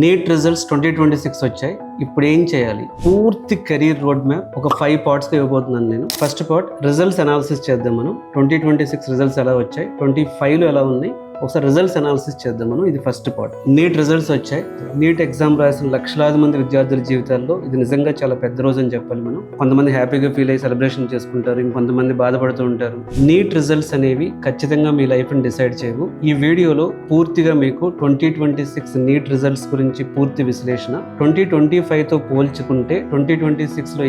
NEET results 2026 వచ్చాయి. ఇప్పుడు ఏం చేయాలి? పూర్తి కెరీర్ రోడ్ మ్యాప్ ఒక 5 పార్ట్స్గా ఇవ్వబోతున్నాను నేను. ఫస్ట్ పార్ట్ రిజల్ట్స్ అనాలిసిస్ చేద్దాం మనం. 2026 రిజల్ట్స్ ఎలా వచ్చాయి, 25లో ఎలా ఉన్నాయి, ఒకసారి రిజల్ట్స్ అనాలిసిస్ చేద్దాం మనం. ఇది ఫస్ట్ పార్ట్. నీట్ రిజల్ట్స్ వచ్చాయి. నీట్ ఎగ్జామ్ రాసిన లక్షలాది మంది విద్యార్థుల జీవితాల్లో ఇది నిజంగా చాలా పెద్ద రోజు అని చెప్పాలి మనం. కొంతమంది హ్యాపీగా ఫీల్ అయ్యి సెలబ్రేషన్ చేసుకుంటారు, ఇంకొంతమంది బాధపడుతూ ఉంటారు. నీట్ రిజల్ట్స్ అనేవి ఖచ్చితంగా మీ లైఫ్ని డిసైడ్ చేయవు. ఈ వీడియోలో పూర్తిగా మీకు 2026 నీట్ రిజల్ట్స్ గురించి పూర్తి విశ్లేషణ, 2025తో పోల్చుకుంటే 2026లో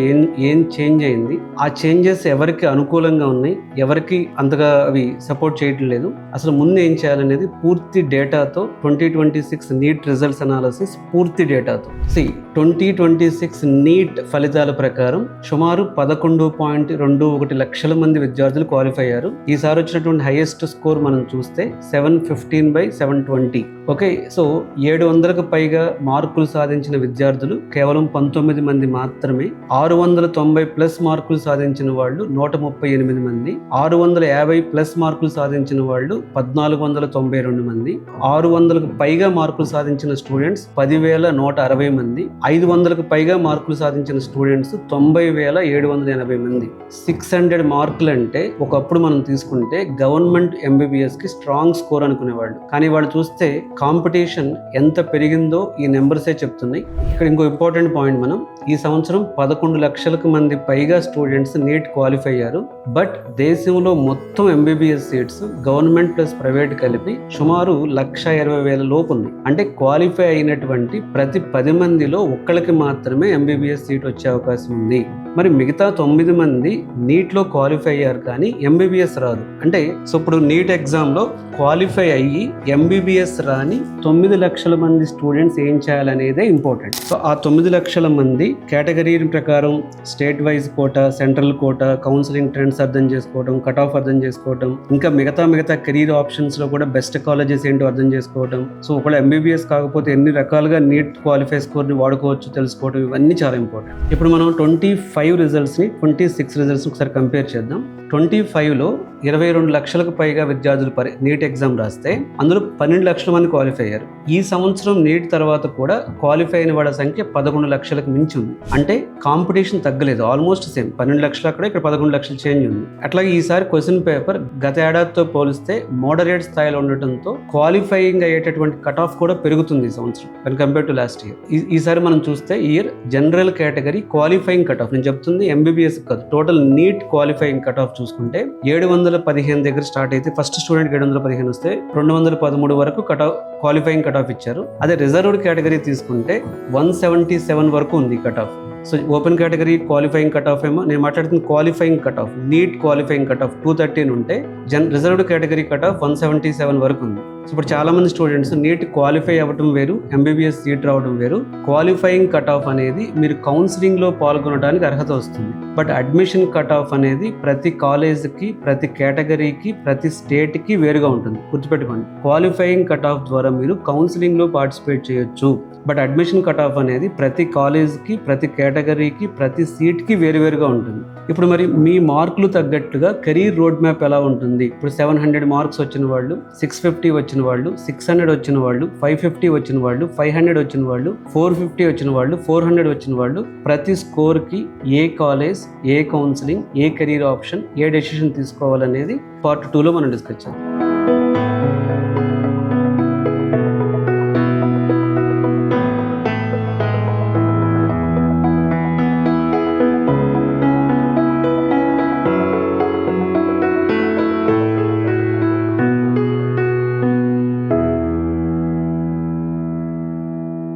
ఏం చేంజ్ అయింది, ఆ చేంజెస్ ఎవరికి అనుకూలంగా ఉన్నాయి, ఎవరికి అంతగా అవి సపోర్ట్ చేయడం లేదు, అసలు ముందు ఏం చేయాలి అనేది పూర్తి డేటాతో 2026 నీట్ రిజల్ట్స్ అనాలిసిస్ పూర్తి డేటాతో. 2026 నీట్ ఫలితాల ప్రకారం సుమారు 11.21 లక్షల మంది విద్యార్థులు క్వాలిఫై అయ్యారు. ఈసారి వచ్చినటువంటి హైయెస్ట్ స్కోర్ మనం చూస్తే 715/720. ఓకే, సో 700కు పైగా మార్కులు సాధించిన విద్యార్థులు కేవలం 19 మంది మాత్రమే. 690+ మార్కులు సాధించిన వాళ్ళు 138 మంది. 650+ మార్కులు సాధించిన వాళ్ళు 1492 మంది. 600కు పైగా మార్కులు సాధించిన స్టూడెంట్స్ 10,160 మంది. 500కు పైగా మార్కులు సాధించిన స్టూడెంట్స్ 90,780 మంది. 600 మార్కులు అంటే ఒకప్పుడు మనం తీసుకుంటే గవర్నమెంట్ MBBS కి స్ట్రాంగ్ స్కోర్ అనుకునేవాళ్ళు. కానీ వాళ్ళు చూస్తే కాంపిటీషన్ ఎంత పెరిగిందో ఈ నెంబర్సే చెప్తున్నాయి. ఇక్కడ ఇంకో ఇంపార్టెంట్ పాయింట్, మనం ఈ సంవత్సరం 11 లక్షలకు మంది పైగా స్టూడెంట్స్ నీట్ క్వాలిఫై అయ్యారు. బట్ దేశంలో మొత్తం MBBS seats government plus private కలిపి సుమారు 1,20,000 లోపు ఉంది. అంటే క్వాలిఫై అయినటువంటి ప్రతి 10 మందిలో ఒక్కళ్ళకి మాత్రమే MBBS సీట్ వచ్చే అవకాశం ఉంది. మరి మిగతా 9 మంది నీట్లో క్వాలిఫై అయ్యారు కానీ MBBS రాదు. అంటే సో ఇప్పుడు నీట్ ఎగ్జామ్లో క్వాలిఫై అయ్యి MBBS రాని 9 లక్షల మంది స్టూడెంట్స్ ఏం చేయాలనేదే ఇంపార్టెంట్. సో ఆ 9 లక్షల మంది కేటగిరీ ప్రకారం state wise quota, central quota, counselling trends అర్థం చేసుకోవడం, కట్ ఆఫ్ అర్థం చేసుకోవడం, ఇంకా మిగతా కెరీర్ ఆప్షన్స్ లో కూడా బెస్ట్ కాలేజెస్ ఏంటో అర్థం చేసుకోవడం, సో ఒకవేళ MBBS కాకపోతే ఎన్ని రకాలుగా నీట్ క్వాలిఫై స్కోర్ని వాడుకోవచ్చు తెలుసుకోవడం, ఇవన్నీ చాలా ఇంపార్టెంట్. ఇప్పుడు మనం 25 రిజల్ట్స్ని 26 రిజల్ట్స్ని ఒకసారి కంపేర్ చేద్దాం. 25లో 22 లక్షలకు పైగా విద్యార్థులు నీట్ ఎగ్జామ్ రాస్తే అందులో 12 లక్షల మంది క్వాలిఫై అయ్యారు. ఈ సంవత్సరం నీట్ తర్వాత కూడా క్వాలిఫై అయిన వాళ్ళ సంఖ్య 11 లక్షలకు మించి ఉంది. అంటే కాంపిటీషన్ తగ్గలేదు, ఆల్మోస్ట్ సేమ్. 12 లక్షలు అక్కడ, ఇక్కడ 11 లక్షలు చేంజ్ ఉంది. అట్లాగే ఈసారి క్వశ్చన్ పేపర్ గత ఏడాదితో పోలిస్తే మోడరేట్ స్థాయిలో ఉండటంతో క్వాలిఫైయింగ్ అయ్యేటటువంటి కట్ ఆఫ్ కూడా పెరుగుతుంది ఈ సంవత్సరం when compare to last year. ఈసారి మనం చూస్తే year general category qualifying cut off, నేను చెప్తుంది MBBS కాదు, total NEET qualifying cut off చూసుకుంటే 715 దగ్గర స్టార్ట్ అయితే ఫస్ట్ స్టూడెంట్ 715 వస్తే 213 వరకు cut off qualifying cut off ఇచ్చారు. అదే రిజర్వ్డ్ కేటగిరీ తీసుకుంటే 177 వరకు ఉంది cut off. So open category qualifying cut off ఏమో, నేను మాట్లాడుతున్న qualifying cut off, NEET qualifying cut off 213 ఉంటే రిజర్వ్డ్ కేటగిరీ కట్ ఆఫ్ 177 వరకు ఉంది. సో ఇప్పుడు చాలా మంది స్టూడెంట్స్ నీట్ క్వాలిఫై అవ్వటం వేరు, MBBS సీట్ రావడం వేరు. క్వాలిఫైయింగ్ కట్ ఆఫ్ అనేది మీరు కౌన్సిలింగ్ లో పాల్గొనడానికి అర్హత వస్తుంది. బట్ అడ్మిషన్ కట్ ఆఫ్ అనేది ప్రతి కాలేజ్కి, ప్రతి కేటగిరీకి, ప్రతి స్టేట్కి వేరుగా ఉంటుంది. గుర్తుపెట్టుకోండి, క్వాలిఫైయింగ్ కట్ ఆఫ్ ద్వారా మీరు కౌన్సిలింగ్ లో పార్టిసిపేట్ చేయొచ్చు. బట్ అడ్మిషన్ కట్ ఆఫ్ అనేది ప్రతి కాలేజ్కి, ప్రతి కేటగిరీకి, ప్రతి సీట్కి వేరువేరుగా ఉంటుంది. ఇప్పుడు మరి మీ మార్కులు తగ్గట్టుగా కెరీర్ రోడ్ మ్యాప్ ఎలా ఉంటుంది? ఇప్పుడు 700 మార్క్స్ వచ్చిన వాళ్ళు, 650 వచ్చిన వాళ్ళు, 600 వచ్చిన వాళ్ళు, 550 వచ్చిన వాళ్ళు, 500 వచ్చిన వాళ్ళు, 450 వచ్చిన వాళ్ళు, 400 వచ్చిన వాళ్ళు, ప్రతి స్కోర్కి ఏ కాలేజ్, ఏ కౌన్సిలింగ్, ఏ కెరీర్ ఆప్షన్, ఏ డెసిషన్ తీసుకోవాలనేది పార్ట్ 2లో మనం డిస్కస్ చేద్దాం.